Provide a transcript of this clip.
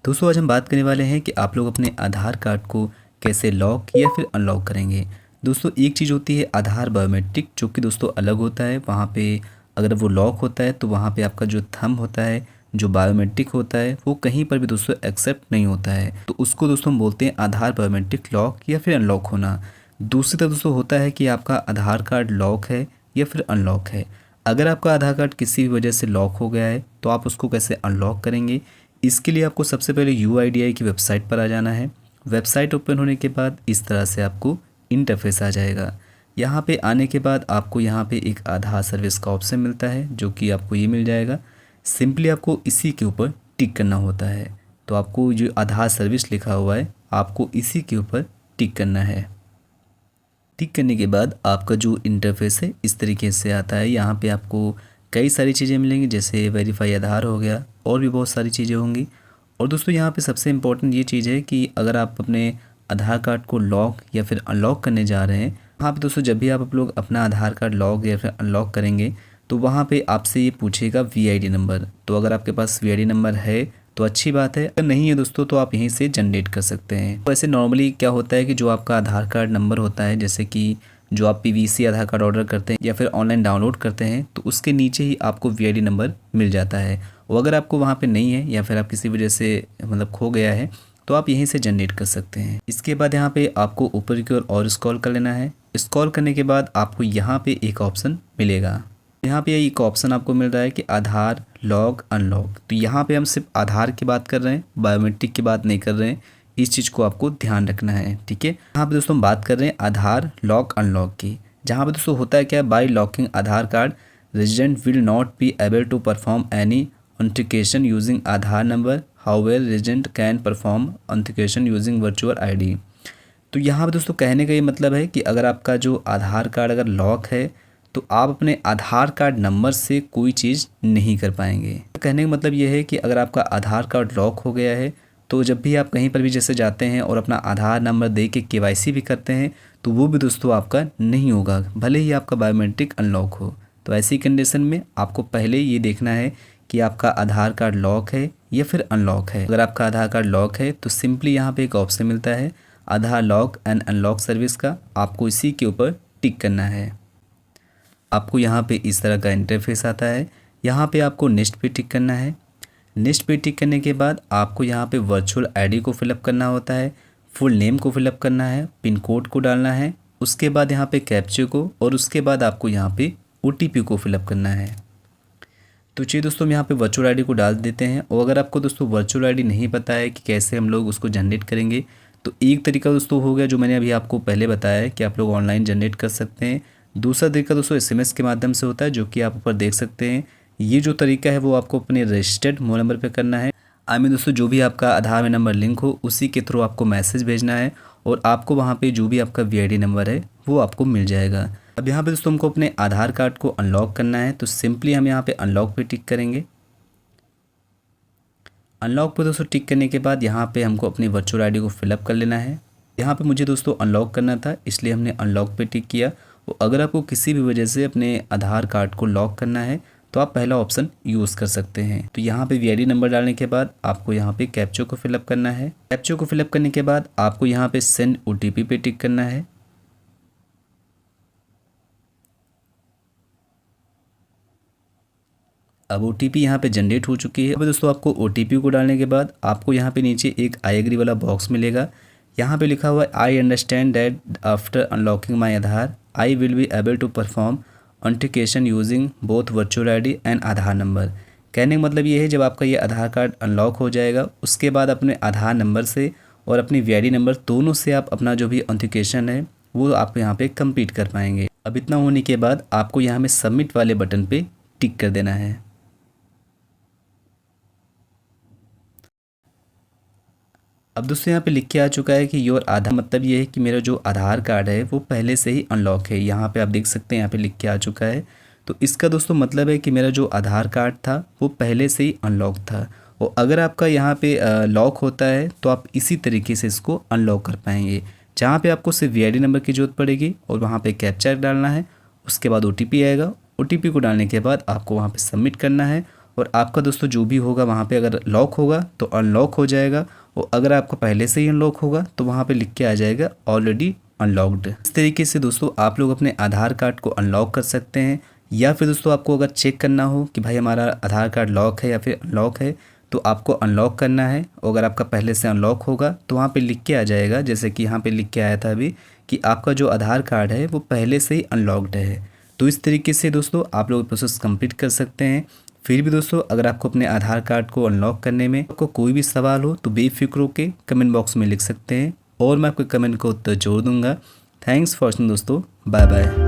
दोस्तों आज हम बात करने वाले हैं कि आप लोग अपने आधार कार्ड को कैसे लॉक या फिर अनलॉक करेंगे। दोस्तों एक चीज़ होती है आधार बायोमेट्रिक, जो कि दोस्तों अलग होता है। वहाँ पे अगर वो लॉक होता है तो वहाँ पे आपका जो थंब होता है, जो बायोमेट्रिक होता है, वो कहीं पर भी दोस्तों एक्सेप्ट नहीं होता है। तो उसको दोस्तों हम बोलते हैं आधार बायोमेट्रिक लॉक या फिर अनलॉक होना। दूसरी तरफ दोस्तों होता है कि आपका आधार कार्ड लॉक है या फिर अनलॉक है। अगर आपका आधार कार्ड किसी भी वजह से लॉक हो गया है तो आप उसको कैसे अनलॉक करेंगे। इसके लिए आपको सबसे पहले UIDAI की वेबसाइट पर आ जाना है। वेबसाइट ओपन होने के बाद इस तरह से आपको इंटरफेस आ जाएगा। यहाँ पे आने के बाद आपको यहाँ पे एक आधार सर्विस का ऑप्शन मिलता है, जो कि आपको ये मिल जाएगा। सिंपली आपको इसी के ऊपर टिक करना होता है। तो आपको जो आधार सर्विस लिखा हुआ है आपको इसी के ऊपर टिक करना है। टिक करने के बाद आपका जो इंटरफेस है इस तरीके से आता है। यहाँ पे आपको कई सारी चीज़ें मिलेंगी, जैसे वेरीफाई आधार हो गया, और भी बहुत सारी चीज़ें होंगी। और दोस्तों यहाँ पे सबसे इम्पोर्टेंट ये चीज़ है कि अगर आप अपने आधार कार्ड को लॉक या फिर अनलॉक करने जा रहे हैं, वहाँ पे दोस्तों जब भी आप लोग अपना आधार कार्ड लॉक या फिर अनलॉक करेंगे तो वहाँ पे आपसे ये पूछेगा VID नंबर। तो अगर आपके पास VID नंबर है तो अच्छी बात है, अगर नहीं है दोस्तों तो आप यहीं से जनरेट कर सकते हैं। वैसे नॉर्मली क्या होता है कि जो आपका आधार कार्ड नंबर होता है, जैसे कि जो आप PVC आधार कार्ड ऑर्डर करते हैं या फिर ऑनलाइन डाउनलोड करते हैं, तो उसके नीचे ही आपको VID नंबर मिल जाता है। और अगर आपको वहाँ पे नहीं है या फिर आप किसी वजह से मतलब खो गया है तो आप यहीं से जनरेट कर सकते हैं। इसके बाद यहाँ पे आपको ऊपर की ओर और स्क्रॉल कर लेना है। स्क्रॉल करने के बाद आपको यहाँ पे एक ऑप्शन मिलेगा। यहाँ पे एक ऑप्शन आपको मिल रहा है कि आधार लॉक अनलॉक। तो यहाँ पे हम सिर्फ आधार की बात कर रहे हैं, बायोमेट्रिक की बात नहीं कर रहे हैं। इस चीज़ को आपको ध्यान रखना है, ठीक है। यहाँ पे दोस्तों हम बात कर रहे हैं आधार लॉक अनलॉक की, जहाँ पे दोस्तों होता है क्या, by locking Aadhaar card resident will not be able to perform any authentication using Aadhaar number, however resident can perform authentication using virtual ID। तो यहाँ पे दोस्तों कहने का ये मतलब है कि अगर आपका जो आधार कार्ड अगर लॉक है तो आप अपने आधार कार्ड नंबर से कोई चीज़ नहीं कर पाएंगे। कहने का मतलब ये है कि अगर आपका आधार कार्ड लॉक हो गया है तो जब भी आप कहीं पर भी जैसे जाते हैं और अपना आधार नंबर दे के KYC भी करते हैं तो वो भी दोस्तों आपका नहीं होगा, भले ही आपका बायोमेट्रिक अनलॉक हो। तो ऐसी कंडीशन में आपको पहले ये देखना है कि आपका आधार कार्ड लॉक है या फिर अनलॉक है। अगर आपका आधार कार्ड लॉक है तो सिंपली यहाँ पे एक ऑप्शन मिलता है आधार लॉक एंड अनलॉक सर्विस का, आपको इसी के ऊपर टिक करना है। आपको यहाँ पे इस तरह का इंटरफेस आता है। यहाँ पे आपको नेक्स्ट पे टिक करना है। नेक्स्ट पे टिक करने के बाद आपको यहाँ पे वर्चुअल ID को फिलअप करना होता है, फुल नेम को फिलअप करना है, पिन कोड को डालना है, उसके बाद यहाँ पे कैप्चे को, और उसके बाद आपको यहाँ पे OTP को फिलअप करना है। तो चलिए दोस्तों हम यहाँ पे वर्चुअल ID को डाल देते हैं। और अगर आपको दोस्तों वर्चुअल ID नहीं पता है कि कैसे हम लोग उसको जनरेट करेंगे, तो एक तरीका दोस्तों हो गया जो मैंने अभी आपको पहले बताया है कि आप लोग ऑनलाइन जनरेट कर सकते हैं। दूसरा तरीका दोस्तों SMS के माध्यम से होता है, जो कि आप ऊपर देख सकते हैं। ये जो तरीका है वो आपको अपने रजिस्टर्ड मोबाइल नंबर पे करना है। दोस्तों जो भी आपका आधार में नंबर लिंक हो उसी के थ्रू आपको मैसेज भेजना है, और आपको वहाँ पे जो भी आपका VID नंबर है वो आपको मिल जाएगा। अब यहाँ पे दोस्तों हमको अपने आधार कार्ड को अनलॉक करना है, तो सिंपली हम यहाँ पे अनलॉक पे टिक करेंगे। अनलॉक पे दोस्तों टिक करने के बाद यहाँ पे हमको अपनी वर्चुअल ID को फिलअप कर लेना है। यहाँ पे मुझे दोस्तों अनलॉक करना था, इसलिए हमने अनलॉक पे टिक किया। तो अगर आपको किसी भी वजह से अपने आधार कार्ड को लॉक करना है तो आप पहला ऑप्शन यूज़ कर सकते हैं। तो यहाँ पे VID नंबर डालने के बाद आपको यहाँ पे कैप्चा को फिलअप करना है। कैप्चा को फिलअप करने के बाद आपको यहाँ पे सेंड OTP पे टिक करना है। अब OTP यहाँ पे जनरेट हो चुकी है। अब दोस्तों आपको OTP को डालने के बाद आपको यहाँ पे नीचे एक आई एग्री वाला बॉक्स मिलेगा। यहाँ पे लिखा हुआ है I understand that after unlocking my Aadhaar I will be able to perform authentication using both virtual ID and Aadhaar number. कहने का मतलब ये है जब आपका ये आधार कार्ड अनलॉक हो जाएगा उसके बाद अपने आधार नंबर से और अपनी VID नंबर दोनों से आप अपना जो भी ऑथेंटिकेशन है वो आप यहाँ पे कंप्लीट कर पाएंगे। अब इतना होने के बाद आपको यहाँ में सबमिट वाले बटन पे टिक कर देना है। अब दोस्तों यहाँ पे लिख के आ चुका है कि योर आधार, मतलब ये है कि मेरा जो आधार कार्ड है वो पहले से ही अनलॉक है। यहाँ पे आप देख सकते हैं यहाँ पे लिख के आ चुका है। तो इसका दोस्तों मतलब है कि मेरा जो आधार कार्ड था वो पहले से ही अनलॉक था। और अगर आपका यहाँ पे लॉक होता है तो आप इसी तरीके से इसको अनलॉक कर पाएंगे, जहाँ पे आपको सिर्फ VID नंबर की जरूरत पड़ेगी और वहाँ पे कैप्चा डालना है। उसके बाद OTP आएगा। OTP को डालने के बाद आपको वहाँ पे सबमिट करना है और आपका दोस्तों जो भी होगा वहाँ पे अगर लॉक होगा तो अनलॉक हो जाएगा, और अगर आपका पहले से ही अनलॉक होगा तो वहाँ पे लिख के आ जाएगा ऑलरेडी अनलॉक्ड। इस तरीके से दोस्तों आप लोग अपने आधार कार्ड को अनलॉक कर सकते हैं। या फिर दोस्तों आपको अगर चेक करना हो कि भाई हमारा आधार कार्ड लॉक है या फिर अनलॉक है, तो आपको अनलॉक करना है। और अगर आपका पहले से अनलॉक होगा तो वहाँ पे लिख के आ जाएगा, जैसे कि यहाँ पे लिख के आया था अभी, कि आपका जो आधार कार्ड है वो पहले से ही अनलॉक्ड है। तो इस तरीके से दोस्तों आप लोग प्रोसेस कंप्लीट कर सकते हैं। फिर भी दोस्तों अगर आपको अपने आधार कार्ड को अनलॉक करने में आपको कोई भी सवाल हो तो बेफिक्र होकर कमेंट बॉक्स में लिख सकते हैं, और मैं आपके कमेंट को उत्तर जोड़ दूंगा। थैंक्स फॉर वॉचिंग दोस्तों, बाय बाय।